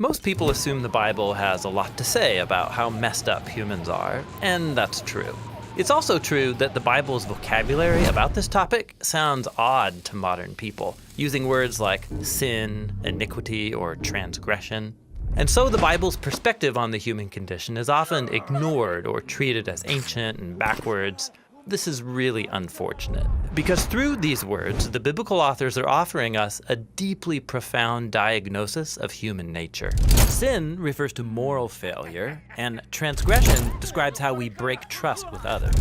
Most people assume the Bible has a lot to say about how messed up humans are, and that's true. It's also true that the Bible's vocabulary about this topic sounds odd to modern people, using words like sin, iniquity, or transgression. And so the Bible's perspective on the human condition is often ignored or treated as ancient and backwards. This is really unfortunate, because through these words, the biblical authors are offering us a deeply profound diagnosis of human nature. Sin refers to moral failure, and transgression describes how we break trust with others.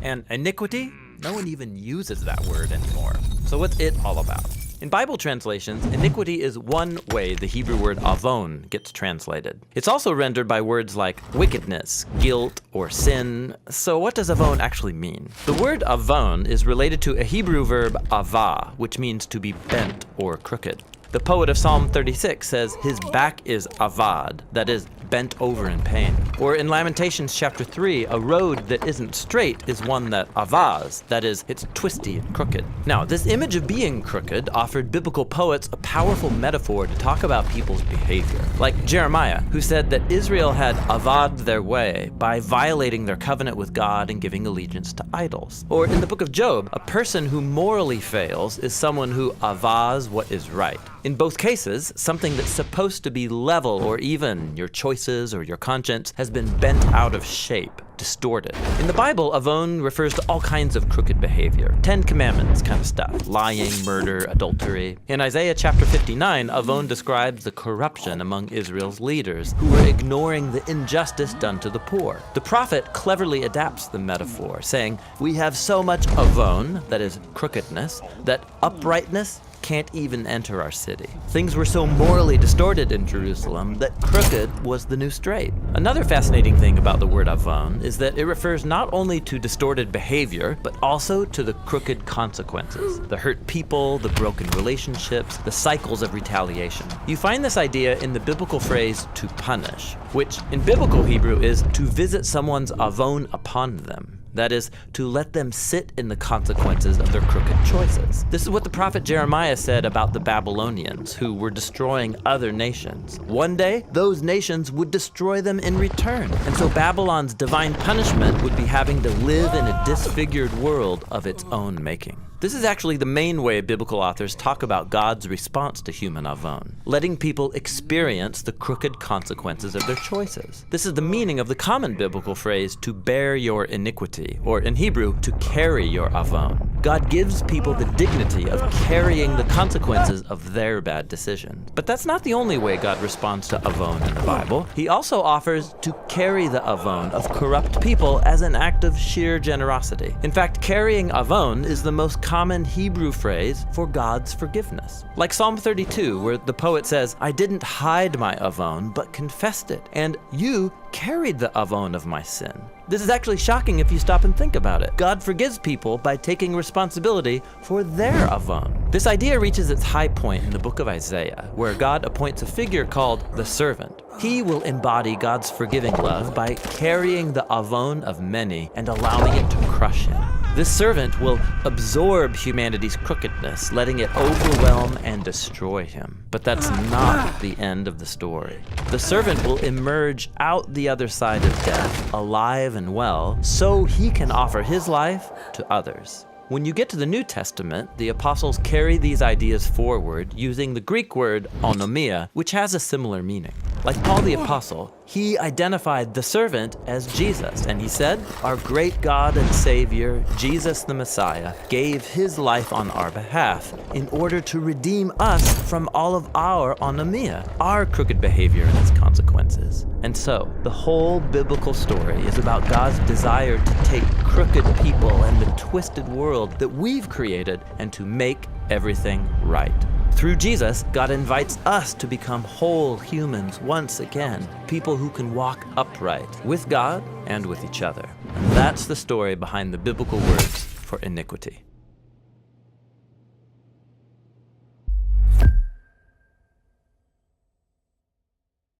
And iniquity? No one even uses that word anymore. So what's it all about? In Bible translations, iniquity is one way the Hebrew word avon gets translated. It's also rendered by words like wickedness, guilt, or sin. So what does avon actually mean? The word avon is related to a Hebrew verb avah, which means to be bent or crooked. The poet of Psalm 36 says his back is avad, that is, bent over in pain. Or in Lamentations chapter 3, a road that isn't straight is one that avaz, that is, it's twisty and crooked. Now, this image of being crooked offered biblical poets a powerful metaphor to talk about people's behavior. Like Jeremiah, who said that Israel had avad their way by violating their covenant with God and giving allegiance to idols. Or in the book of Job, a person who morally fails is someone who avaz what is right. In both cases, something that's supposed to be level or even, your choices or your conscience, has been bent out of shape, distorted. In the Bible, avon refers to all kinds of crooked behavior. 10 Commandments kind of stuff. Lying, murder, adultery. In Isaiah chapter 59, avon describes the corruption among Israel's leaders who were ignoring the injustice done to the poor. The prophet cleverly adapts the metaphor, saying, "We have so much avon, that is crookedness, that uprightness can't even enter our city." Things were so morally distorted in Jerusalem that crooked was the new straight. Another fascinating thing about the word avon is that it refers not only to distorted behavior, but also to the crooked consequences. The hurt people, the broken relationships, the cycles of retaliation. You find this idea in the biblical phrase to punish, which in biblical Hebrew is to visit someone's avon upon them. That is, to let them sit in the consequences of their crooked choices. This is what the prophet Jeremiah said about the Babylonians, who were destroying other nations. One day, those nations would destroy them in return. And so Babylon's divine punishment would be having to live in a disfigured world of its own making. This is actually the main way biblical authors talk about God's response to human avon, letting people experience the crooked consequences of their choices. This is the meaning of the common biblical phrase, to bear your iniquity, or in Hebrew, to carry your avon. God gives people the dignity of carrying the consequences of their bad decisions. But that's not the only way God responds to avon in the Bible. He also offers to carry the avon of corrupt people as an act of sheer generosity. In fact, carrying avon is the most common Hebrew phrase for God's forgiveness. Like Psalm 32, where the poet says, "I didn't hide my avon, but confessed it, and you carried the avon of my sin." This is actually shocking if you stop and think about it. God forgives people by taking responsibility for their avon. This idea reaches its high point in the book of Isaiah, where God appoints a figure called the servant. He will embody God's forgiving love by carrying the avon of many and allowing it to crush him. This servant will absorb humanity's crookedness, letting it overwhelm and destroy him. But that's not the end of the story. The servant will emerge out the other side of death, alive and well, so he can offer his life to others. When you get to the New Testament, the apostles carry these ideas forward using the Greek word onomia, which has a similar meaning. Like Paul the Apostle, he identified the servant as Jesus, and he said, "Our great God and Savior, Jesus the Messiah, gave his life on our behalf in order to redeem us from all of our onomia, our crooked behavior and its consequences." And so, the whole biblical story is about God's desire to take crooked people and the twisted world that we've created and to make everything right. Through Jesus, God invites us to become whole humans once again, people who can walk upright with God and with each other. And that's the story behind the biblical words for iniquity.